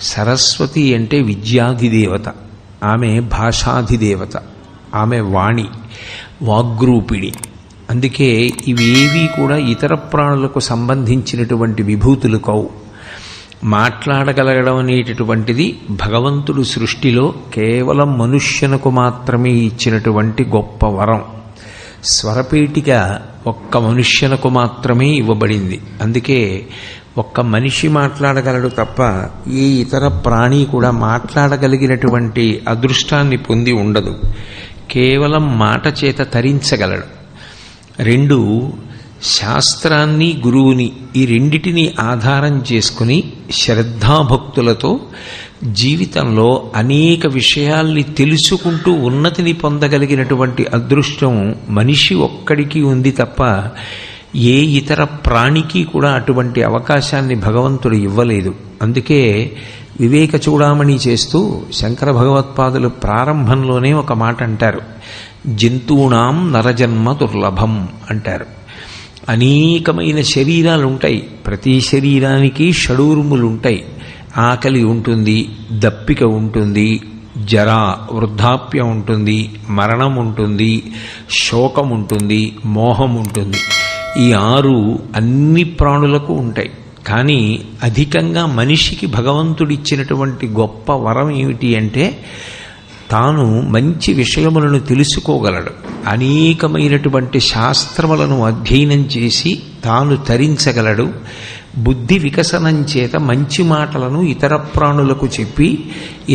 సరస్వతి అంటే విద్యాధిదేవత, ఆమె భాషాధిదేవత, ఆమె వాణి, వాగ్రూపిణి. అందుకే ఇవేవీ కూడా ఇతర ప్రాణులకు సంబంధించినటువంటి విభూతులు కావు. మాట్లాడగలగడం అనేటటువంటిది భగవంతుడు సృష్టిలో కేవలం మనుష్యునకు మాత్రమే ఇచ్చినటువంటి గొప్ప వరం. స్వరపేటిక ఒక్క మనుష్యునకు మాత్రమే ఇవ్వబడింది. అందుకే ఒక్క మనిషి మాట్లాడగలడు తప్ప ఏ ఇతర ప్రాణి కూడా మాట్లాడగలిగినటువంటి అదృష్టాన్ని పొంది ఉండదు. కేవలం మాట చేత తరించగలడు. రెండు, శాస్త్రాన్ని గురువుని ఈ రెండిటిని ఆధారం చేసుకుని శ్రద్ధాభక్తులతో జీవితంలో అనేక విషయాల్ని తెలుసుకుంటూ ఉన్నతిని పొందగలిగినటువంటి అదృష్టం మనిషి ఒక్కడికి ఉంది తప్ప ఏ ఇతర ప్రాణికి కూడా అటువంటి అవకాశాన్ని భగవంతుడు ఇవ్వలేదు. అందుకే వివేక చూడామణి చేస్తూ శంకర భగవత్పాదులు ప్రారంభంలోనే ఒక మాట అంటారు, జంతూణాం నరజన్మ దుర్లభం అంటారు. అనేకమైన శరీరాలు ఉంటాయి, ప్రతి శరీరానికి షడూర్ములుంటాయి. ఆకలి ఉంటుంది, దప్పిక ఉంటుంది, జర వృద్ధాప్యం ఉంటుంది, మరణం ఉంటుంది, శోకం ఉంటుంది, మోహం ఉంటుంది. ఈ 6 అన్ని ప్రాణులకు ఉంటాయి. కానీ అధికంగా మనిషికి భగవంతుడిచ్చినటువంటి గొప్ప వరం ఏమిటి అంటే తాను మంచి విషయములను తెలుసుకోగలడు. అనేకమైనటువంటి శాస్త్రములను అధ్యయనం చేసి తాను తరించగలడు. బుద్ధి వికసనం చేత మంచి మాటలను ఇతర ప్రాణులకు చెప్పి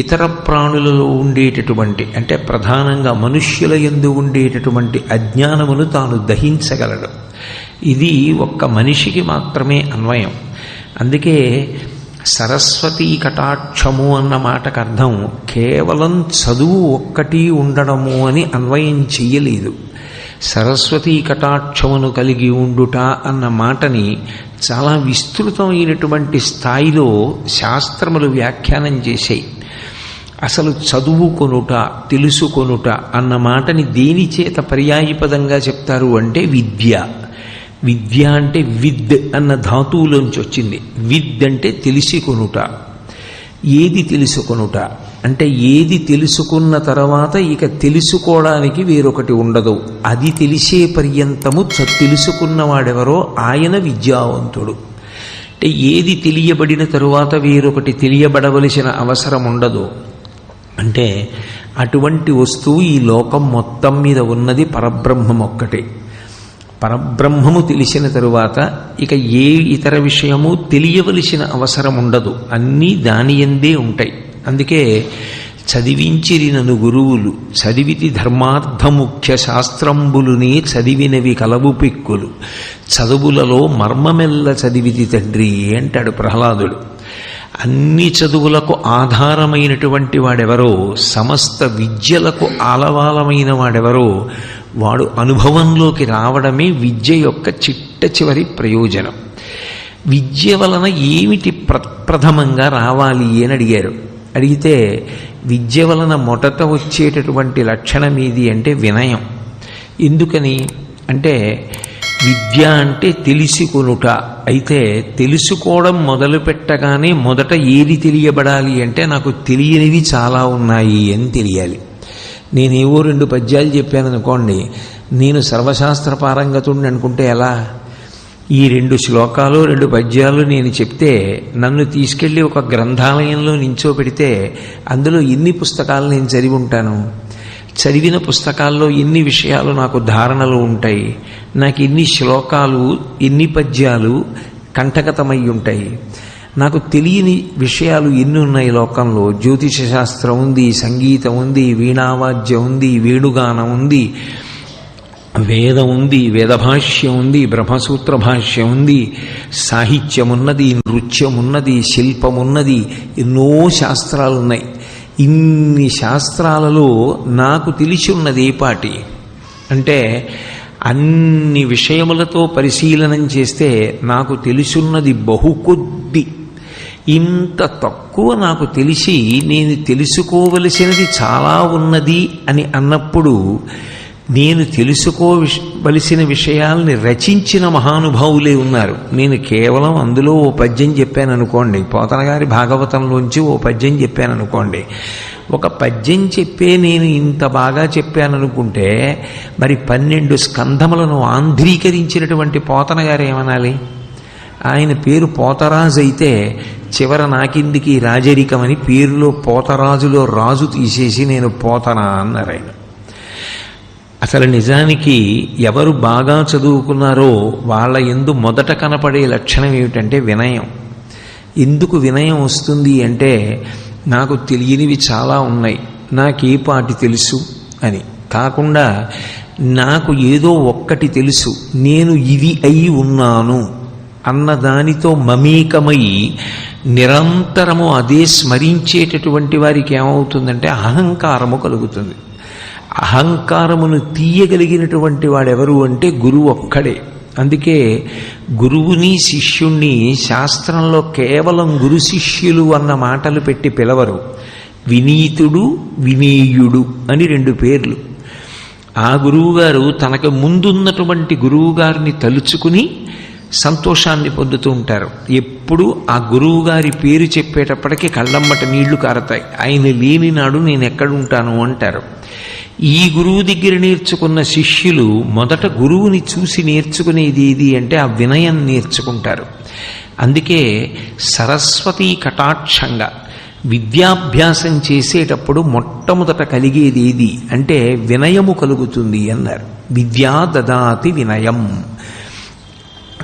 ఇతర ప్రాణులలో ఉండేటటువంటి అంటే ప్రధానంగా మనుష్యుల యందు ఉండేటటువంటి అజ్ఞానమును తాను దహించగలడు. ఇది ఒక్క మనిషికి మాత్రమే అన్వయం. అందుకే సరస్వతీ కటాక్షము అన్న మాటకు అర్థం కేవలం చదువు ఒక్కటి ఉండడము అని అన్వయం చెయ్యలేదు. సరస్వతీ కటాక్షమును కలిగి ఉండుట అన్న మాటని చాలా విస్తృతమైనటువంటి స్థాయిలో శాస్త్రములు వ్యాఖ్యానం చేశాయి. అసలు చదువుకొనుట, తెలుసుకొనుట అన్న మాటని దేని చేత పర్యాయపదంగా చెప్తారు అంటే విద్య. విద్య అంటే విద్ అన్న ధాతువులోంచి వచ్చింది. విద్ అంటే తెలిసికొనుట. ఏది తెలుసుకొనుట అంటే ఏది తెలుసుకున్న తర్వాత ఇక తెలుసుకోవడానికి వేరొకటి ఉండదు. అది తెలిసే పర్యంతము తెలుసుకున్నవాడెవరో ఆయన విద్యావంతుడు. అంటే ఏది తెలియబడిన తరువాత వేరొకటి తెలియబడవలసిన అవసరం ఉండదు. అంటే అటువంటి వస్తువు ఈ లోకం మొత్తం మీద ఉన్నది పరబ్రహ్మం ఒక్కటే. పరబ్రహ్మము తెలిసిన తరువాత ఇక ఏ ఇతర విషయము తెలియవలసిన అవసరం ఉండదు. అన్నీ దాని యందే ఉంటాయి. అందుకే చదివించిరినను గురువులు చదివితి ధర్మార్థముఖ్య శాస్త్రంబులునే చదివినవి కలవు పిక్కులు చదువులలో మర్మమెల్ల చదివితి తండ్రి అంటాడు ప్రహ్లాదుడు. అన్ని చదువులకు ఆధారమైనటువంటి వాడెవరో, సమస్త విద్యలకు ఆలవాలమైన వాడెవరో వాడు అనుభవంలోకి రావడమే విద్య యొక్క చిట్ట చివరి ప్రయోజనం. విద్య వలన ఏమిటి ప్రథమంగా రావాలి అని అడిగారు. అడిగితే విద్య వలన మొదట వచ్చేటటువంటి లక్షణం ఏది అంటే వినయం. ఎందుకని అంటే విద్య అంటే తెలిసికొనుట. అయితే తెలుసుకోవడం మొదలు పెట్టగానే మొదట ఏది తెలియబడాలి అంటే నాకు తెలియనివి చాలా ఉన్నాయి అని తెలియాలి. నేనేవో 2 పద్యాలు చెప్పాను అనుకోండి, నేను సర్వశాస్త్ర పారంగతుడిని అనుకుంటే ఎలా? ఈ 2 శ్లోకాలు 2 పద్యాలు నేను చెప్తే నన్ను తీసుకెళ్ళి ఒక గ్రంథాలయంలో నించోపెడితే అందులో ఎన్ని పుస్తకాలు నేను చదివి ఉంటాను? చదివిన పుస్తకాల్లో ఎన్ని విషయాలు నాకు ధారణలు ఉంటాయి? నాకు ఎన్ని శ్లోకాలు, ఎన్ని పద్యాలు కంఠగతమై ఉంటాయి? నాకు తెలియని విషయాలు ఎన్ని ఉన్నాయి లోకంలో? జ్యోతిష శాస్త్రం ఉంది, సంగీతం ఉంది, వీణావాద్యం ఉంది, వేణుగానం ఉంది, వేదం ఉంది, వేదభాష్యం ఉంది, బ్రహ్మసూత్ర భాష్యం ఉంది, సాహిత్యం ఉన్నది, నృత్యం ఉన్నది, శిల్పం ఉన్నది, ఎన్నో శాస్త్రాలు ఉన్నాయి. ఇన్ని శాస్త్రాలలో నాకు తెలిసి ఉన్నది ఏ పాటి అంటే అన్ని విషయములతో పరిశీలనం చేస్తే నాకు తెలుసున్నది బహు కొద్ది. ఇంత తక్కువ నాకు తెలిసి నేను తెలుసుకోవలసినది చాలా ఉన్నది అని అన్నప్పుడు నేను తెలుసుకోవలసిన విషయాల్ని రచించిన మహానుభావులే ఉన్నారు. నేను కేవలం అందులో ఓ పద్యం చెప్పాను అనుకోండి, పోతన గారి భాగవతంలోంచి ఓ పద్యం చెప్పాను అనుకోండి, ఒక పద్యం చెప్పే నేను ఇంత బాగా చెప్పాననుకుంటే మరి 12 స్కంధములను ఆంధ్రీకరించినటువంటి పోతన గారు ఏమనాలి? ఆయన పేరు పోతరాజు అయితే చివర నాకిందికి రాజరికమని పేరులో పోతరాజులో రాజు తీసేసి నేను పోతనా అన్నారు ఆయన. అసలు నిజానికి ఎవరు బాగా చదువుకున్నారో వాళ్ళ యందు మొదట కనపడే లక్షణం ఏమిటంటే వినయం. ఎందుకు వినయం వస్తుంది అంటే, నాకు తెలియనివి చాలా ఉన్నాయి, నాకే పాటి తెలుసు అని కాకుండా, నాకు ఏదో ఒక్కటి తెలుసు, నేను ఇది అయి ఉన్నాను అన్నదానితో మమేకమై నిరంతరము అదే స్మరించేటటువంటి వారికి ఏమవుతుందంటే అహంకారము కలుగుతుంది. అహంకారమును తీయగలిగినటువంటి వాడెవరు అంటే గురువు ఒక్కడే. అందుకే గురువుని శిష్యుణ్ణి శాస్త్రంలో కేవలం గురు శిష్యులు అన్న మాటలు పెట్టి పిలవరు. వినీతుడు, వినీయుడు అని 2 పేర్లు. ఆ గురువుగారు తనకు ముందున్నటువంటి గురువుగారిని తలుచుకుని సంతోషాన్ని పొందుతూ ఉంటారు. ఎప్పుడు ఆ గురువుగారి పేరు చెప్పేటప్పటికీ కళ్ళమ్మట నీళ్లు కారతాయి. ఆయన లేని నాడు నేను ఎక్కడుంటాను అంటారు. ఈ గురువు దగ్గర నేర్చుకున్న శిష్యులు మొదట గురువుని చూసి నేర్చుకునేది ఏది అంటే ఆ వినయం నేర్చుకుంటారు. అందుకే సరస్వతీ కటాక్షంగా విద్యాభ్యాసం చేసేటప్పుడు మొట్టమొదట కలిగేది ఏది అంటే వినయము కలుగుతుంది అన్నారు. విద్యా దదాతి వినయం.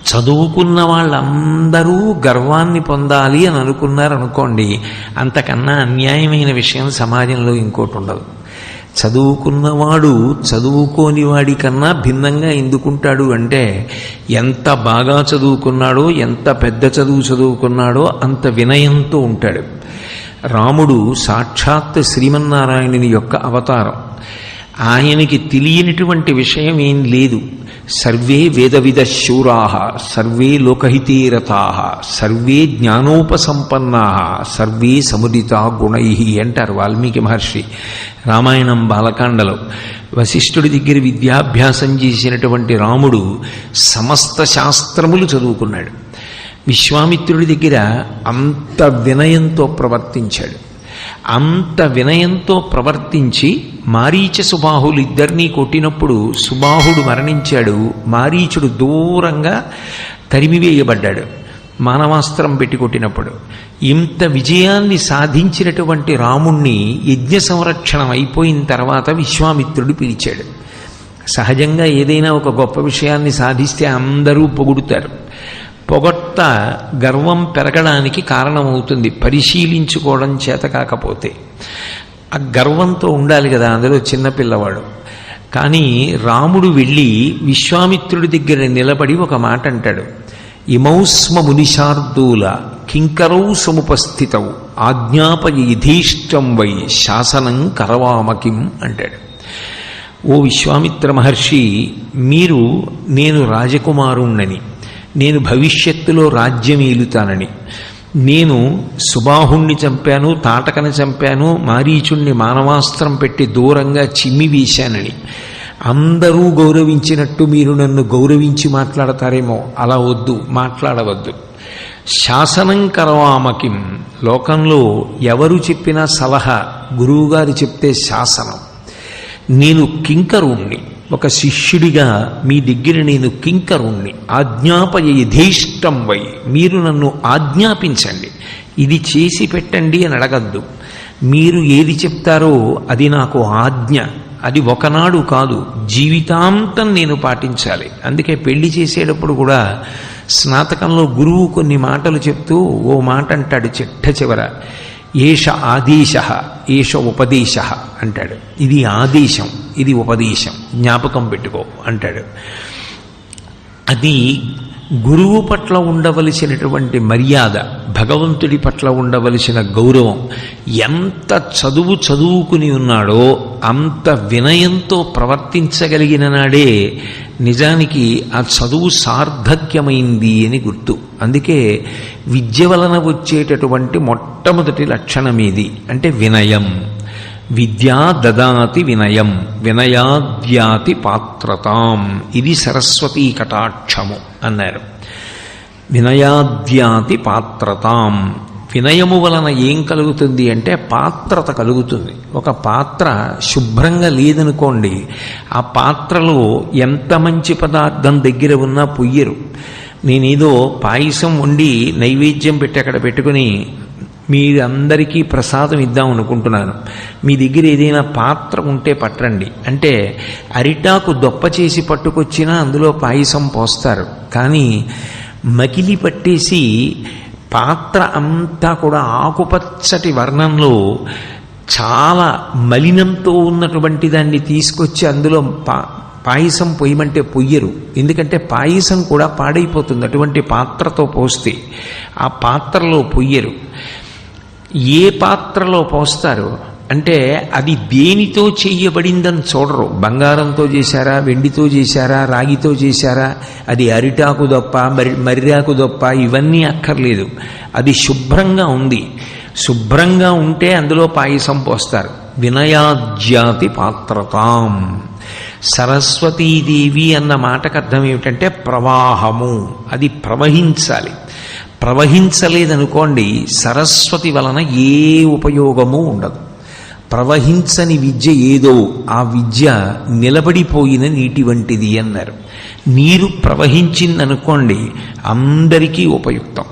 చదువుకున్న వాళ్ళందరూ గర్వాన్ని పొందాలి అని అనుకున్నారనుకోండి, అంతకన్నా అన్యాయమైన విషయం సమాజంలో ఇంకోటి ఉండదు. చదువుకున్నవాడు చదువుకోని వాడి కన్నా భిన్నంగా ఎందుకుంటాడు అంటే, ఎంత బాగా చదువుకున్నాడో, ఎంత పెద్ద చదువు చదువుకున్నాడో అంత వినయంతో ఉంటాడు. రాముడు సాక్షాత్ శ్రీమన్నారాయణుని యొక్క అవతారం. ఆయనకి తెలియనిటువంటి విషయం ఏం లేదు. సర్వే వేదవిద శూరాః, సర్వే లోకహితేరతాః, సర్వే జ్ఞానోపసంపన్నాః, సర్వే సముదితా గుణైః అంటారు వాల్మీకి మహర్షి రామాయణం బాలకాండలో. వశిష్ఠుడి దగ్గర విద్యాభ్యాసం చేసినటువంటి రాముడు సమస్త శాస్త్రములు చదువుకున్నాడు. విశ్వామిత్రుడి దగ్గర అంత వినయంతో ప్రవర్తించాడు. అంత వినయంతో ప్రవర్తించి మారీచ సుబాహులు ఇద్దరినీ కొట్టినప్పుడు సుబాహుడు మరణించాడు. మారీచుడు దూరంగా తరిమివేయబడ్డాడు మానవాస్త్రం పెట్టి కొట్టినప్పుడు. ఇంత విజయాన్ని సాధించినటువంటి రాముణ్ణి యజ్ఞ సంరక్షణం అయిపోయిన తర్వాత విశ్వామిత్రుడు పిలిచాడు. సహజంగా ఏదైనా ఒక గొప్ప విషయాన్ని సాధిస్తే అందరూ పొగుడుతారు. పొగట్ట గర్వం పెరగడానికి కారణమవుతుంది, పరిశీలించుకోవడం చేత కాకపోతే. ఆ గర్వంతో ఉండాలి కదా, అందులో చిన్నపిల్లవాడు. కానీ రాముడు వెళ్ళి విశ్వామిత్రుడి దగ్గర నిలబడి ఒక మాట అంటాడు. ఇమౌస్మ మునిశార్దూల కింకరౌ సముపస్థితౌ ఆజ్ఞాపయ యథీష్టం వై శాసనం కరవామకిం అంటాడు. ఓ విశ్వామిత్ర మహర్షి, మీరు నేను రాజకుమారుణ్ణని, నేను భవిష్యత్తులో రాజ్యం ఏలుతానని, నేను సుబాహుణ్ణి చంపాను, తాటకని చంపాను, మారీచుణ్ణి మానవాస్త్రం పెట్టి దూరంగా చిమ్మి వేశానని అందరూ గౌరవించినట్టు మీరు నన్ను గౌరవించి మాట్లాడతారేమో, అలా వద్దు, మాట్లాడవద్దు. శాసనం కరవామకిం, లోకంలో ఎవరు చెప్పినా సలహా, గురువుగారు చెప్తే శాసనం. నేను కింకరుణ్ణి, ఒక శిష్యుడిగా మీ దగ్గర నేను కింకరుణ్ణి. ఆజ్ఞాపయ యథేష్టం వై, మీరు నన్ను ఆజ్ఞాపించండి, ఇది చేసి పెట్టండి అని అడగద్దు. మీరు ఏది చెప్తారో అది నాకు ఆజ్ఞ. అది ఒకనాడు కాదు, జీవితాంతం నేను పాటించాలి. అందుకే పెళ్లి చేసేటప్పుడు కూడా స్నాతకంలో గురువు కొన్ని మాటలు చెప్తూ ఓ మాట అంటాడు చిట్ట చివర, ఏష ఆదేశ ఏష ఉపదేశ అంటాడు. ఇది ఆదేశం, ఇది ఉపదేశం, జ్ఞాపకం పెట్టుకో అంటాడు. అది గురువు పట్ల ఉండవలసినటువంటి మర్యాద, భగవంతుడి పట్ల ఉండవలసిన గౌరవం. ఎంత చదువుకుని ఉన్నాడో అంత వినయంతో ప్రవర్తించగలిగిన నాడే నిజానికి ఆ చదువు సార్థక్యమైంది అని గుర్తు. అందుకే విద్య వలన వచ్చేటటువంటి మొట్టమొదటి లక్షణం ఏది అంటే వినయం. విద్యా దదాతి వినయం వినయాద్యాతి పాత్రతాం. ఇది సరస్వతీ కటాక్షము అన్నారు. వినయాద్యాతి పాత్రతాం. వినయము వలన ఏం కలుగుతుంది అంటే పాత్రత కలుగుతుంది. ఒక పాత్ర శుభ్రంగా లేదనుకోండి, ఆ పాత్రలో ఎంత మంచి పదార్థం దగ్గర ఉన్నా పొయ్యరు. నేనేదో పాయసం వండి నైవేద్యం పెట్టి అక్కడ పెట్టుకుని మీరందరికీ ప్రసాదం ఇద్దాం అనుకుంటున్నాను, మీ దగ్గర ఏదైనా పాత్ర ఉంటే పట్టండి అంటే అరిటాకు దొప్ప చేసి పట్టుకొచ్చినా అందులో పాయసం పోస్తారు. కానీ మకిలి పట్టేసి పాత్ర అంతా కూడా ఆకుపచ్చటి వర్ణంలో చాలా మలినంతో ఉన్నటువంటి దాన్ని తీసుకొచ్చి అందులో పాయసం పొయ్యమంటే పొయ్యరు. ఎందుకంటే పాయసం కూడా పాడైపోతుంది అటువంటి పాత్రతో పోస్తే. ఆ పాత్రలో పొయ్యరు. ఏ పాత్రలో పోస్తారు అంటే అది దేనితో చేయబడిందని చూడరు. బంగారంతో చేశారా, వెండితో చేశారా, రాగితో చేశారా, అది అరిటాకు దొప్ప మర్రాకు దొప్ప, ఇవన్నీ అక్కర్లేదు. అది శుభ్రంగా ఉంది. శుభ్రంగా ఉంటే అందులో పాయసం పోస్తారు. వినయాజ్యాతి పాత్రతాం. సరస్వతీదేవి అన్న మాటకు అర్థం ఏమిటంటే ప్రవాహము. అది ప్రవహించాలి. ప్రవహించలేదనుకోండి సరస్వతి వలన ఏ ఉపయోగము ఉండదు. ప్రవహించని విద్య ఏదో ఆ విద్య నిలబడిపోయిన నీటి వంటిది అన్నారు. నీరు ప్రవహించిందనుకోండి అందరికీ ఉపయుక్తం.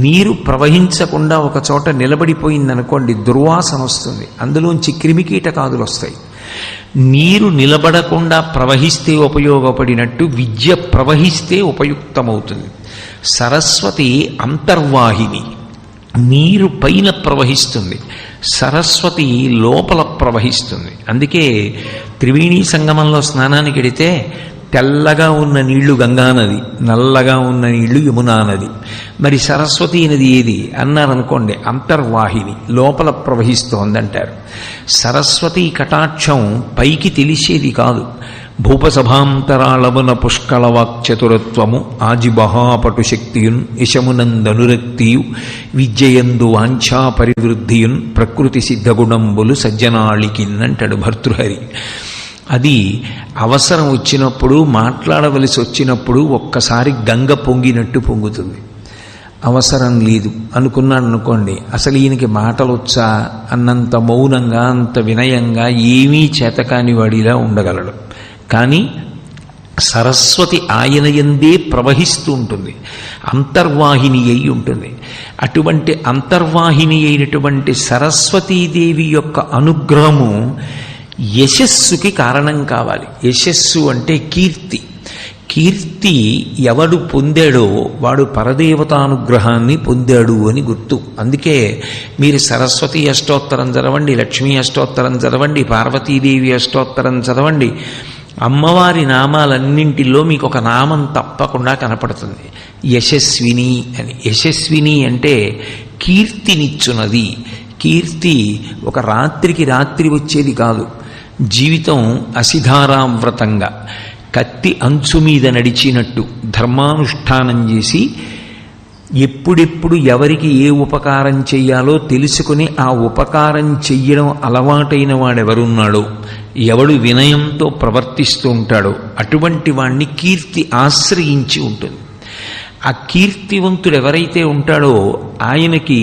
నీరు ప్రవహించకుండా ఒక చోట నిలబడిపోయిందనుకోండి దుర్వాసన వస్తుంది, అందులోంచి క్రిమికీటకాదులు వస్తాయి. నీరు నిలబడకుండా ప్రవహిస్తే ఉపయోగపడినట్టు విద్య ప్రవహిస్తే ఉపయుక్తమవుతుంది. సరస్వతి అంతర్వాహిని, నీరు పైన ప్రవహిస్తుంది, సరస్వతి లోపల ప్రవహిస్తుంది. అందుకే త్రివేణీ సంగమంలో స్నానానికి వెడితే తెల్లగా ఉన్న నీళ్లు గంగానది, నల్లగా ఉన్న నీళ్లు యమునా నది. మరి సరస్వతీ నది ఏది అన్నారనుకోండి అంతర్వాహిని, లోపల ప్రవహిస్తోందంటారు. సరస్వతీ కటాక్షం పైకి తెలిసేది కాదు. భూపసభాంతరాళమున పుష్కళవాక్చతురత్వము ఆజిబహాపటు శక్తియున్ యశమునందనురక్తియు విద్యయందు వాంఛా పరివృద్ధియున్ ప్రకృతి సిద్ధగుణంబులు సజ్జనాళికిన్నంటాడు భర్తృహరి. అది అవసరం వచ్చినప్పుడు, మాట్లాడవలసి వచ్చినప్పుడు ఒక్కసారి గంగ పొంగినట్టు పొంగుతుంది. అవసరం లేదు అనుకున్నాడు అనుకోండి, అసలు ఈయనకి మాటలు వచ్చా అన్నంత మౌనంగా, అంత వినయంగా, ఏమీ చేతకాని వాడిలా ఉండగలడు. కానీ సరస్వతి ఆయన యందే ప్రవహిస్తూ ఉంటుంది, అంతర్వాహిని అయి ఉంటుంది. అటువంటి అంతర్వాహిని అయినటువంటి సరస్వతీదేవి యొక్క అనుగ్రహము యశస్సుకి కారణం కావాలి. యశస్సు అంటే కీర్తి. కీర్తి ఎవడు పొందాడో వాడు పరదేవతానుగ్రహాన్ని పొందాడు అని గుర్తు. అందుకే మీరు సరస్వతి అష్టోత్తరం చదవండి, లక్ష్మీ అష్టోత్తరం చదవండి, పార్వతీదేవి అష్టోత్తరం చదవండి, అమ్మవారి నామాలన్నింటిలో మీకు ఒక నామం తప్పకుండా కనపడుతుంది, యశస్విని అని. యశస్విని అంటే కీర్తినిచ్చున్నది. కీర్తి ఒక రాత్రికి రాత్రి వచ్చేది కాదు. జీవితం అసిధారావ్రతంగా కత్తి అంచు మీద నడిచినట్టు ధర్మానుష్ఠానం చేసి ఎప్పుడెప్పుడు ఎవరికి ఏ ఉపకారం చెయ్యాలో తెలుసుకుని ఆ ఉపకారం చెయ్యడం అలవాటైన వాడెవరున్నాడో, ఎవడు వినయంతో ప్రవర్తిస్తూ ఉంటాడో అటువంటి వాణ్ణి కీర్తి ఆశ్రయించి ఉంటుంది. ఆ కీర్తివంతుడు ఎవరైతే ఉంటాడో ఆయనకి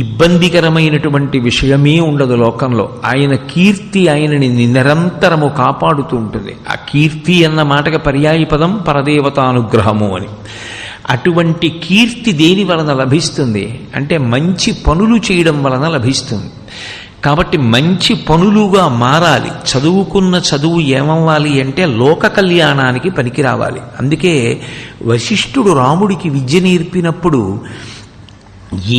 ఇబ్బందికరమైనటువంటి విషయమే ఉండదు లోకంలో. ఆయన కీర్తి ఆయనని నిరంతరము కాపాడుతూ ఉంటుంది. ఆ కీర్తి అన్న మాటకి పర్యాయ పదం పరదేవతానుగ్రహము అని. అటువంటి కీర్తి దేని వలన లభిస్తుంది అంటే మంచి పనులు చేయడం వలన లభిస్తుంది. కాబట్టి మంచి పనులుగా మారాలి. చదువుకున్న చదువు ఏమవ్వాలి అంటే లోక కళ్యాణానికి పనికి రావాలి. అందుకే వశిష్ఠుడు రాముడికి విద్య నేర్పినప్పుడు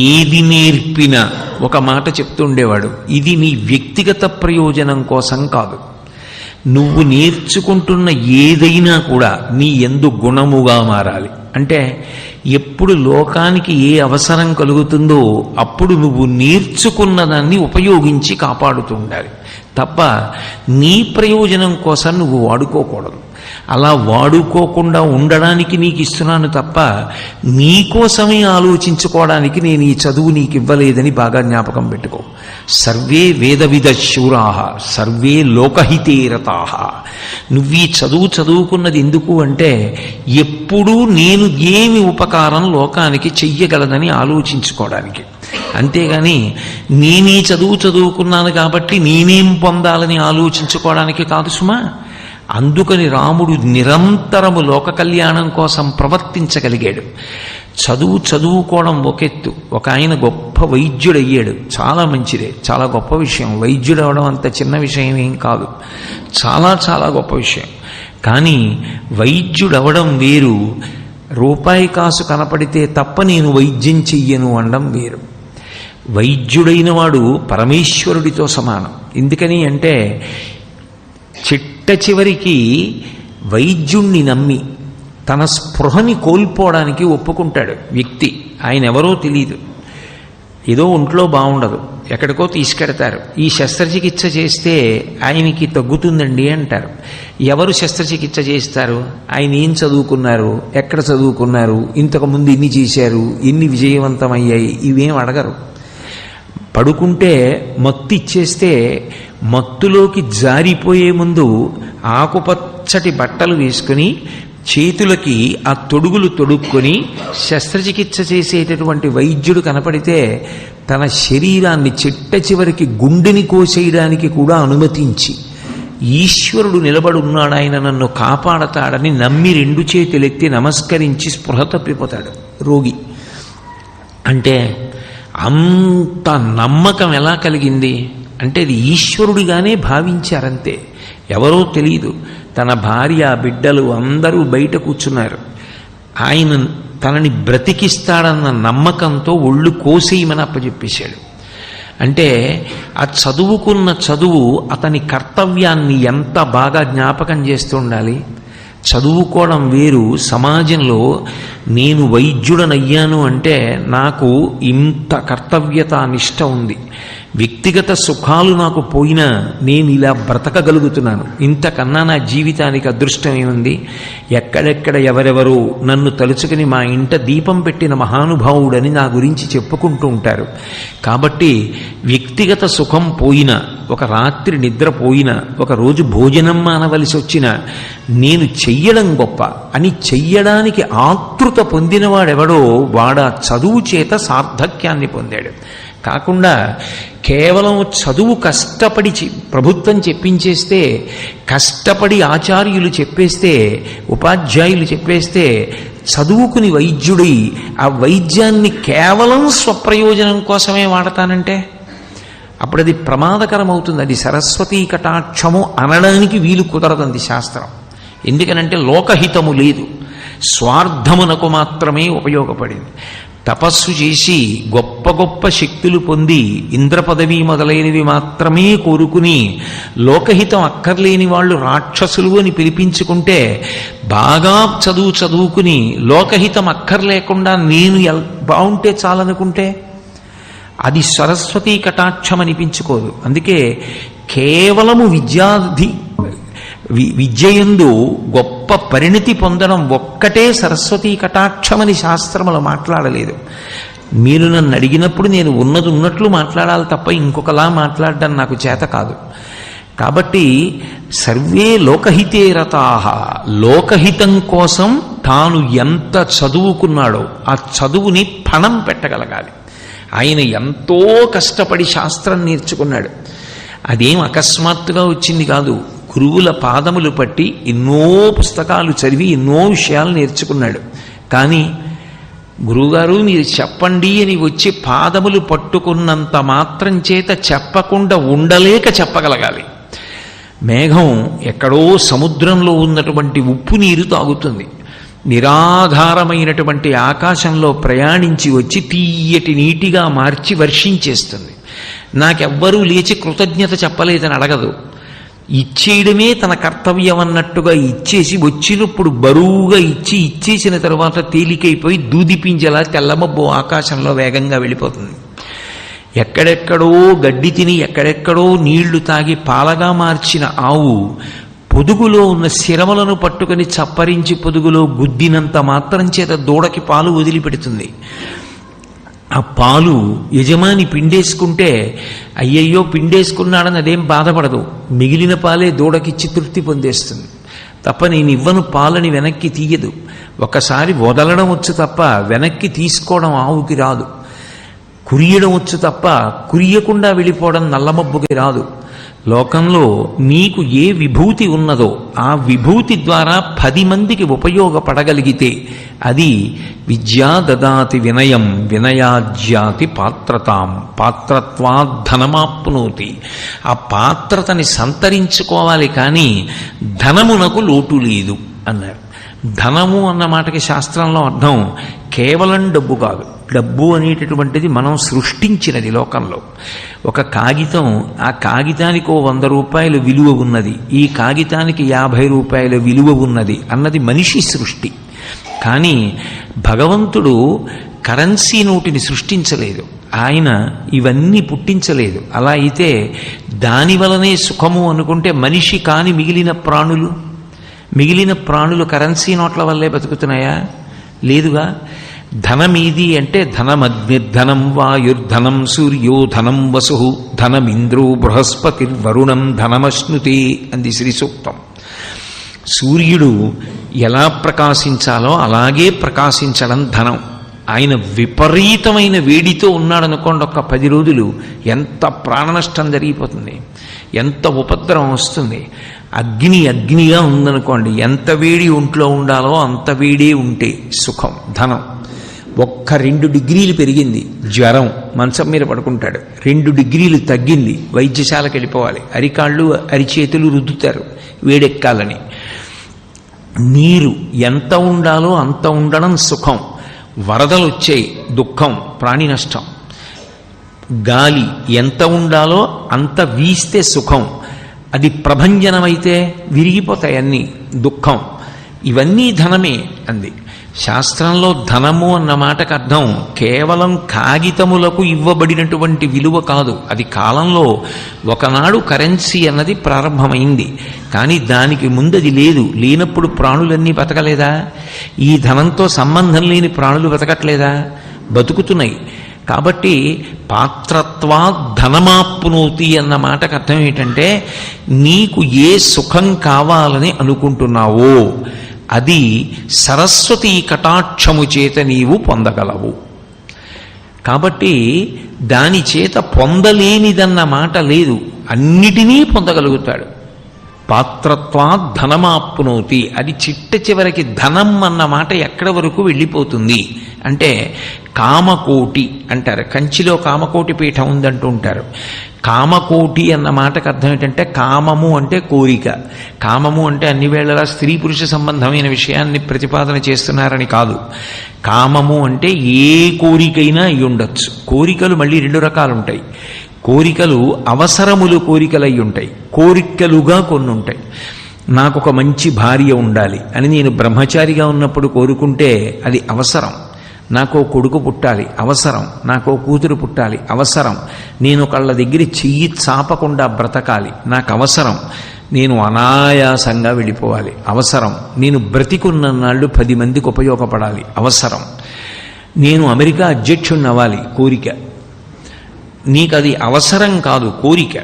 ఏది నేర్పినా ఒక మాట చెప్తుండేవాడు, ఇది నీ వ్యక్తిగత ప్రయోజనం కోసం కాదు, నువ్వు నేర్చుకుంటున్న ఏదైనా కూడా నీ యందు గుణముగా మారాలి. అంటే ఎప్పుడు లోకానికి ఏ అవసరం కలుగుతుందో అప్పుడు నువ్వు నేర్చుకున్న దాన్ని ఉపయోగించి కాపాడుతూ ఉండాలి తప్ప నీ ప్రయోజనం కోసం నువ్వు వాడుకోకూడదు. అలా వాడుకోకుండా ఉండడానికి నీకు ఇస్తున్నాను తప్ప నీకోసమే ఆలోచించుకోవడానికి నేను ఈ చదువు నీకు ఇవ్వలేదని బాగా జ్ఞాపకం పెట్టుకో. సర్వే వేదవిద శూరాహ సర్వే లోకహితే రతాహ. నువ్వు ఈ చదువు చదువుకున్నది ఎందుకు అంటే ఎప్పుడూ నేను ఏమి ఉపకారం లోకానికి చెయ్యగలదని ఆలోచించుకోవడానికి. అంతేగాని నేనే చదువు చదువుకున్నాను కాబట్టి నేనేం పొందాలని ఆలోచించుకోవడానికి కాదు సుమా. అందుకని రాముడు నిరంతరము లోక కళ్యాణం కోసం ప్రవర్తించగలిగాడు. చదువుకోవడం ఒకెత్తు. ఒక ఆయన గొప్ప వైద్యుడయ్యాడు, చాలా మంచిదే, చాలా గొప్ప విషయం. వైద్యుడు అవడం అంత చిన్న విషయం ఏం కాదు, చాలా చాలా గొప్ప విషయం. కానీ వైద్యుడవడం వేరు, రూపాయి కాసు కనపడితే తప్ప నేను వైద్యం చెయ్యను అనడం వేరు. వైద్యుడైన వాడు పరమేశ్వరుడితో సమానం. ఎందుకని అంటే చిట్ట చివరికి వైద్యుణ్ణి నమ్మి తన స్పృహని కోల్పోవడానికి ఒప్పుకుంటాడు వ్యక్తి. ఆయన ఎవరో తెలియదు, ఏదో ఒంట్లో బాగుండదు, ఎక్కడికో తీసుకెడతారు. ఈ శస్త్రచికిత్స చేస్తే ఆయనకి తగ్గుతుందండి అంటారు. ఎవరు శస్త్రచికిత్స చేస్తారు? ఆయన ఏం చదువుకున్నారు, ఎక్కడ చదువుకున్నారు, ఇంతకుముందు ఎన్ని చేశారు, ఎన్ని విజయవంతమయ్యాయి, ఇవేం అడగరు. పడుకుంటే మత్తు ఇచ్చేస్తే మత్తులోకి జారిపోయే ముందు ఆకుపచ్చటి బట్టలు వేసుకుని చేతులకి ఆ తొడుగులు తొడుక్కొని శస్త్రచికిత్స చేసేటటువంటి వైద్యుడు కనపడితే తన శరీరాన్ని చిట్ట చివరికి గుండెని కోసేయడానికి కూడా అనుమతించి ఈశ్వరుడు నిలబడున్నాడు, ఆయన నన్ను కాపాడతాడని నమ్మి రెండు చేతులెత్తి నమస్కరించి స్పృహ తప్పిపోతాడు రోగి. అంటే అంత నమ్మకం ఎలా కలిగింది అంటే అది ఈశ్వరుడిగానే భావించారంతే, ఎవరో తెలియదు. తన భార్య బిడ్డలు అందరూ బయట కూర్చున్నారు. ఆయన తనని బ్రతికిస్తాడన్న నమ్మకంతో ఒళ్ళు కోసేయమని అప్పచెప్పేశాడు. అంటే ఆ చదువుకున్న చదువు అతని కర్తవ్యాన్ని ఎంత బాగా జ్ఞాపకం చేస్తుండాలి. చదువుకోవడం వేరు. సమాజంలో నేను వైద్యుడనయ్యాను అంటే నాకు ఇంత కర్తవ్యత నిష్ట ఉంది, వ్యక్తిగత సుఖాలు నాకు పోయినా నేను ఇలా బ్రతకగలుగుతున్నాను, ఇంతకన్నా నా జీవితానికి అదృష్టం ఏముంది. ఎక్కడెక్కడ ఎవరెవరో నన్ను తలుచుకుని మా ఇంట దీపం పెట్టిన మహానుభావుడని నా గురించి చెప్పుకుంటూ ఉంటారు. కాబట్టి వ్యక్తిగత సుఖం పోయినా, ఒక రాత్రి నిద్రపోయినా, ఒక రోజు భోజనం మానవలసి వచ్చినా నేను చెయ్యడం గొప్ప అని చెయ్యడానికి ఆతృత పొందినవాడెవడో వాడా చదువు చేత సార్థక్యాన్ని పొందాడు. కాకుండా కేవలం చదువు కష్టపడి ప్రభుత్వం చెప్పించేస్తే, కష్టపడి ఆచార్యులు చెప్పేస్తే, ఉపాధ్యాయులు చెప్పేస్తే చదువుకుని వైద్యుడై ఆ వైద్యాన్ని కేవలం స్వప్రయోజనం కోసమే వాడతానంటే అప్పుడు అది ప్రమాదకరం అవుతుంది. అది సరస్వతీ కటాక్షము అనడానికి వీలు కుదరదంది శాస్త్రం. ఎందుకనంటే లోకహితము లేదు, స్వార్థమునకు మాత్రమే ఉపయోగపడింది. తపస్సు చేసి గొప్ప గొప్ప శక్తులు పొంది ఇంద్ర పదవి మొదలైనవి మాత్రమే కోరుకుని లోకహితం అక్కర్లేని వాళ్ళు రాక్షసులు అని పిలిపించుకుంటే, బాగా చదువుకుని లోకహితం అక్కర్లేకుండా నేను బాగుంటే చాలనుకుంటే అది సరస్వతీ కటాక్షం అనిపించుకోదు. అందుకే కేవలము విద్యయందు గొప్ప పరిణితి పొందడం ఒక్కటే సరస్వతీ కటాక్షమని శాస్త్రములు మాట్లాడలేదు. మీరు నన్ను అడిగినప్పుడు నేను ఉన్నది ఉన్నట్లు మాట్లాడాలి తప్ప ఇంకొకలా మాట్లాడడం నాకు చేత కాదు. కాబట్టి సర్వే లోకహితే రతాః, లోకహితం కోసం తాను ఎంత చదువుకున్నాడో ఆ చదువుని పణం పెట్టగలగాలి. ఆయన ఎంతో కష్టపడి శాస్త్రం నేర్చుకున్నాడు. అదేం అకస్మాత్తుగా వచ్చింది కాదు. గురువుల పాదములు పట్టి ఎన్నో పుస్తకాలు చదివి ఎన్నో విషయాలు నేర్చుకున్నాడు. కానీ గురువుగారు మీరు చెప్పండి అని వచ్చి పాదములు పట్టుకున్నంత మాత్రం చేత చెప్పకుండా ఉండలేక చెప్పగలగాలి. మేఘం ఎక్కడో సముద్రంలో ఉన్నటువంటి ఉప్పు నీరు తాగుతుంది. నిరాధారమైనటువంటి ఆకాశంలో ప్రయాణించి వచ్చి తీయటి నీటిగా మార్చి వర్షించేస్తుంది. నాకెవ్వరూ లేచి కృతజ్ఞత చెప్పలేదని అడగదు. ఇచ్చేయడమే తన కర్తవ్యం అన్నట్టుగా ఇచ్చేసి వచ్చినప్పుడు బరువుగా ఇచ్చేసిన తర్వాత తేలికైపోయి దూదిపింజలా తెల్లమబ్బు ఆకాశంలో వేగంగా వెళ్ళిపోతుంది. ఎక్కడెక్కడో గడ్డి తిని ఎక్కడెక్కడో నీళ్లు తాగి పాలగా మార్చిన ఆవు పొదుగులో ఉన్న శిరవలను పట్టుకుని చప్పరించి పొదుగులో గుద్దినంత మాత్రం చేత దూడకి పాలు వదిలిపెడుతుంది. ఆ పాలు యజమాని పిండేసుకుంటే అయ్యయ్యో పిండేసుకున్నాడని అదేం బాధపడదు. మిగిలిన పాలే దూడకిచ్చి తృప్తి పొందేస్తుంది తప్ప నేను ఇవ్వను పాలని వెనక్కి తీయదు. ఒకసారి వదలడం వచ్చు తప్ప వెనక్కి తీసుకోవడం ఆవుకి రాదు. కురియడం వచ్చు తప్ప కురియకుండా వెళ్ళిపోవడం నల్లమబ్బుకి రాదు. లోకంలో నీకు ఏ విభూతి ఉన్నదో ఆ విభూతి ద్వారా 10 మందికి ఉపయోగపడగలిగితే అది విద్యా దదాతి వినయం వినయాజ్యాతి పాత్రతాం పాత్రత్వాద్ధనమాప్నోతి. ఆ పాత్రతని సంతరించుకోవాలి కానీ ధనమునకు లోటు లేదు అన్నారు. ధనము అన్న మాటకి శాస్త్రంలో అర్థం కేవలం డబ్బు కాదు. డబ్బు అనేటటువంటిది మనం సృష్టించినది. లోకంలో ఒక కాగితం, ఆ కాగితానికి 100 రూపాయల విలువ ఉన్నది, ఈ కాగితానికి 50 రూపాయల విలువ ఉన్నది అన్నది మనిషి సృష్టి. కానీ భగవంతుడు కరెన్సీ నోటిని సృష్టించలేదు, ఆయన ఇవన్నీ పుట్టించలేదు. అలా అయితే దాని వలనే సుఖము అనుకుంటే మనిషి కాని మిగిలిన ప్రాణులు కరెన్సీ నోట్ల వల్లే బతుకుతున్నాయా? లేదుగా. ధనమీది అంటే ధనమగ్నిర్ధనం వాయుర్ధనం సూర్యో ధనం వసు ధనమింద్రో బృహస్పతిర్వరుణం ధనమశ్నుతే అంది శ్రీ సూక్తం. సూర్యుడు ఎలా ప్రకాశించాలో అలాగే ప్రకాశించడం ధనం. ఆయన విపరీతమైన వేడితో ఉన్నాడనుకోండి, ఒక్క 10 రోజులు ఎంత ప్రాణ నష్టం జరిగిపోతుంది, ఎంత ఉపద్రవం వస్తుంది. అగ్నిగా ఉందనుకోండి, ఎంత వేడి ఒంట్లో ఉండాలో అంత వేడే ఉంటే సుఖం, ధనం. 2 డిగ్రీలు పెరిగింది, జ్వరం, మంచం మీద పడుకుంటాడు. 2 డిగ్రీలు తగ్గింది, వైద్యశాలకు వెళ్ళిపోవాలి. అరికాళ్ళు అరిచేతులు రుద్దుతారు వేడెక్కాలని. నీరు ఎంత ఉండాలో అంత ఉండడం సుఖం. వరదలు వచ్చాయి, దుఃఖం, ప్రాణి నష్టం. గాలి ఎంత ఉండాలో అంత వీస్తే సుఖం, అది ప్రభంజనమైతే విరిగిపోతాయి అన్నీ, దుఃఖం. ఇవన్నీ ధనమే అంది శాస్త్రంలో. ధనము అన్న మాటకు అర్థం కేవలం కాగితములకు ఇవ్వబడినటువంటి విలువ కాదు. అది కాలంలో ఒకనాడు కరెన్సీ అన్నది ప్రారంభమైంది, కానీ దానికి ముందు అది లేదు. లేనప్పుడు ప్రాణులన్నీ బతకలేదా? ఈ ధనంతో సంబంధం లేని ప్రాణులు బతకట్లేదా? బతుకుతున్నాయి. కాబట్టి పాత్రత్వా ధనమాప్నోతి అన్న మాటకు అర్థం ఏంటంటే నీకు ఏ సుఖం కావాలని అనుకుంటున్నావో అది సరస్వతీ కటాక్షము చేత నీవు పొందగలవు. కాబట్టి దాని చేత పొందలేనిదన్న మాట లేదు, అన్నిటినీ పొందగలుగుతాడు. పాత్రత్వా ధనమాప్నోతి, అది చిట్ట చివరికి ధనం అన్న మాట ఎక్కడి వరకు వెళ్ళిపోతుంది అంటే కామకోటి అంటారు. కంచిలో కామకోటి పీఠం ఉందంటూ ఉంటారు. కామకోటి అన్న మాటకు అర్థం ఏంటంటే కామము అంటే కోరిక. కామము అంటే అన్ని వేళలా స్త్రీ పురుష సంబంధమైన విషయాన్ని ప్రతిపాదన చేస్తున్నారని కాదు. కామము అంటే ఏ కోరికైనా అయి ఉండొచ్చు. కోరికలు మళ్ళీ 2 రకాలు ఉంటాయి. కోరికలు అవసరములు కోరికలు అయి ఉంటాయి, కోరికలుగా కొన్ని ఉంటాయి. నాకు ఒక మంచి భార్య ఉండాలి అని నేను బ్రహ్మచారిగా ఉన్నప్పుడు కోరుకుంటే అది అవసరం. నాకో కొడుకు పుట్టాలి అవసరం, నాకో కూతురు పుట్టాలి అవసరం, నేను ఒకళ్ళ దగ్గర చెయ్యి చాపకుండా బ్రతకాలి నాకు అవసరం, నేను అనాయాసంగా వెళ్ళిపోవాలి అవసరం, నేను బ్రతికున్న నాళ్ళు 10 మందికి ఉపయోగపడాలి అవసరం, నేను అమెరికా అధ్యక్షుడిని అవ్వాలి కోరిక. నీకు అది అవసరం కాదు, కోరిక.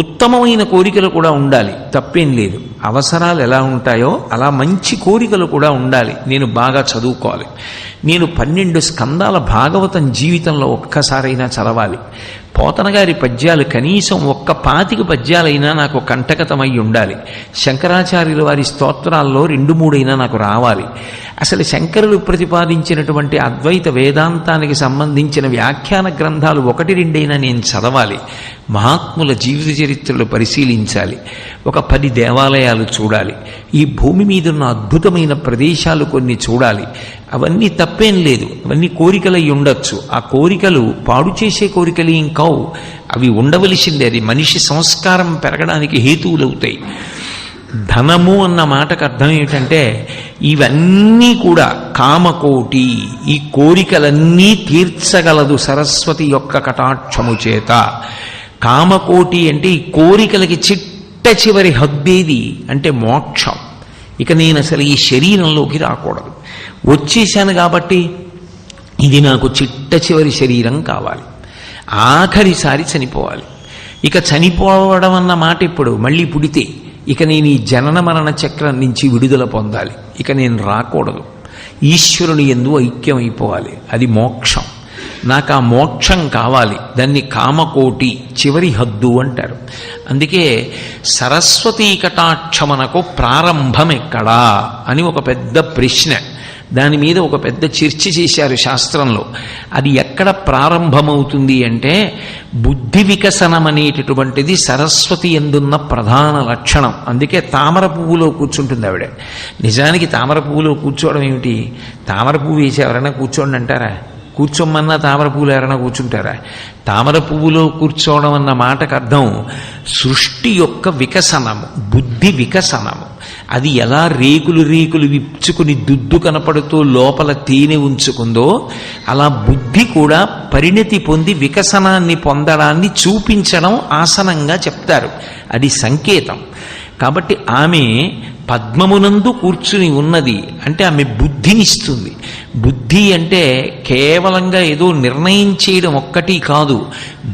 ఉత్తమమైన కోరికలు కూడా ఉండాలి, తప్పేం లేదు. అవసరాలు ఎలా ఉంటాయో అలా మంచి కోరికలు కూడా ఉండాలి. నేను బాగా చదువుకోవాలి, నేను 12 స్కందాల భాగవతం జీవితంలో ఒక్కసారైనా చదవాలి, పోతన గారి పద్యాలు కనీసం 25 పద్యాలైనా నాకు కంటకతమై ఉండాలి, శంకరాచార్యుల వారి స్తోత్రాల్లో 2-3 అయినా నాకు రావాలి. అసలు శంకరులు ప్రతిపాదించినటువంటి అద్వైత వేదాంతానికి సంబంధించిన వ్యాఖ్యాన గ్రంథాలు 1-2 అయినా నేను చదవాలి, మహాత్ముల జీవిత చరిత్రలు పరిశీలించాలి, ఒక 10 దేవాలయాలు చూడాలి, ఈ భూమి మీద ఉన్న అద్భుతమైన ప్రదేశాలు కొన్ని చూడాలి. అవన్నీ తప్పేం లేదు, అవన్నీ కోరికలై ఉండొచ్చు. ఆ కోరికలు పాడు చేసే కోరికలు ఏం కావు, అవి ఉండవలసిందే. అది మనిషి సంస్కారం పెరగడానికి హేతువులవుతాయి. ధనము అన్న మాటకు అర్థం ఏమిటంటే ఇవన్నీ కూడా కామకోటి, ఈ కోరికలన్నీ తీర్చగలదు సరస్వతి యొక్క కటాక్షము చేత. కామకోటి అంటే ఈ కోరికలకి చిట్ట చివరి హద్దేది అంటే మోక్షం. ఇక నేను అసలు ఈ శరీరంలోకి రాకూడదు, వచ్చేసాను కాబట్టి ఇది నాకు చివరి శరీరం కావాలి, ఆఖరిసారి చనిపోవాలి. ఇక చనిపోవడం అన్న మాట ఇప్పుడు మళ్ళీ పుడితే ఇక నేను ఈ జనన మరణ చక్రం నుంచి విడుదల పొందాలి, ఇక నేను రాకూడదు, ఈశ్వరుని యందు ఐక్యమైపోవాలి, అది మోక్షం. నాకు ఆ మోక్షం కావాలి, దాన్ని కామకోటి చివరి హద్దు అంటారు. అందుకే సరస్వతీ కటాక్షమనకు ప్రారంభం ఎక్కడా అని ఒక పెద్ద ప్రశ్న, దాని మీద ఒక పెద్ద చర్చ చేశారు శాస్త్రంలో. అది ఎక్కడ ప్రారంభమవుతుంది అంటే బుద్ధి వికసనం అనేటటువంటిది సరస్వతి యందున్న ప్రధాన లక్షణం. అందుకే తామర పువ్వులో కూర్చుంటుంది ఆవిడ. నిజానికి తామర పువ్వులో కూర్చోవడం ఏమిటి? తామర పువ్వు వేసి ఎవరైనా కూర్చోండి అంటారా? కూర్చోమన్నా తామర పువ్వులు ఎవరైనా కూర్చుంటారా? తామర పువ్వులో కూర్చోవడం అన్న మాటకు అర్థం సృష్టి యొక్క వికసనము, బుద్ధి వికసనము. అది ఎలా రేకులు విచ్చుకుని దుద్దు కనపడుతూ లోపల తేనె ఉంచుకుందో అలా బుద్ధి కూడా పరిణతి పొంది వికసనాన్ని పొందడాన్ని చూపించడం ఆసనంగా చెప్తారు. అది సంకేతం. కాబట్టి ఆమె పద్మమునందు కూర్చుని ఉన్నది అంటే ఆమె బుద్ధినిస్తుంది. బుద్ధి అంటే కేవలంగా ఏదో నిర్ణయం చేయడం ఒక్కటి కాదు,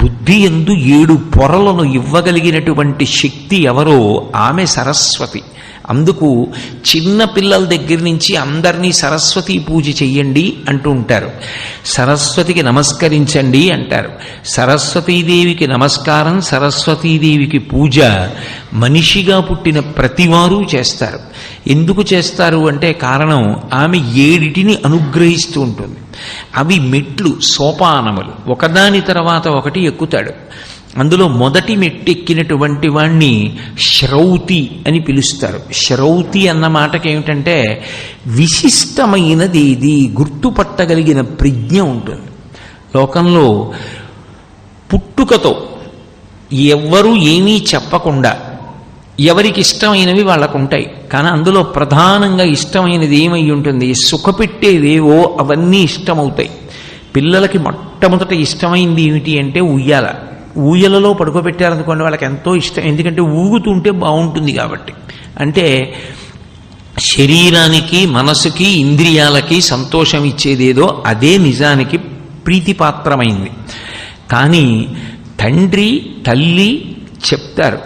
బుద్ధి యందు 7 పొరలను ఇవ్వగలిగినటువంటి శక్తి ఎవరో ఆమె సరస్వతి. అందుకు చిన్న పిల్లల దగ్గర నుంచి అందరినీ సరస్వతీ పూజ చెయ్యండి అంటూ ఉంటారు, సరస్వతికి నమస్కరించండి అంటారు. సరస్వతీదేవికి నమస్కారం, సరస్వతీదేవికి పూజ మనిషిగా పుట్టిన ప్రతివారు చేస్తారు. ఎందుకు చేస్తారు అంటే కారణం ఆమె 7టిని అనుగ్రహిస్తూ ఉంటుంది. అవి మెట్లు, సోపానములు, ఒకదాని తర్వాత ఒకటి ఎక్కుతాడు. అందులో మొదటి మెట్టెక్కినటువంటి వాణ్ణి శ్రౌతి అని పిలుస్తారు. శ్రౌతి అన్న మాటకి ఏమిటంటే విశిష్టమైనది, ఇది గుర్తుపట్టగలిగిన ప్రజ్ఞ ఉంటుంది. లోకంలో పుట్టుకతో ఎవ్వరూ ఏమీ చెప్పకుండా ఎవరికి ఇష్టమైనవి వాళ్ళకు ఉంటాయి. కానీ అందులో ప్రధానంగా ఇష్టమైనది ఏమై ఉంటుంది? సుఖపెట్టేవేవో అవన్నీ ఇష్టమవుతాయి. పిల్లలకి మొట్టమొదట ఇష్టమైంది ఏమిటి అంటే ఉయ్యాల. ఊయలలో పడుకోబెట్టారనుకోండి వాళ్ళకి ఎంతో ఇష్టం, ఎందుకంటే ఊగుతుంటే బాగుంటుంది కాబట్టి. అంటే శరీరానికి, మనసుకి, ఇంద్రియాలకి సంతోషం ఇచ్చేదేదో అదే నిజానికి ప్రీతిపాత్రమైంది. కానీ తండ్రి తల్లి చెప్తారు,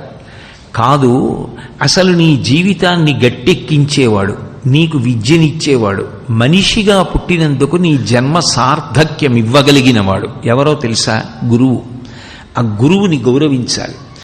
కాదు అసలు నీ జీవితాన్ని గట్టెక్కించేవాడు, నీకు విద్యనిచ్చేవాడు, మనిషిగా పుట్టినందుకు నీ జన్మ సార్థక్యం ఇవ్వగలిగినవాడు ఎవరో తెలుసా? గురువు. ఆ గురువుని గౌరవించాలి.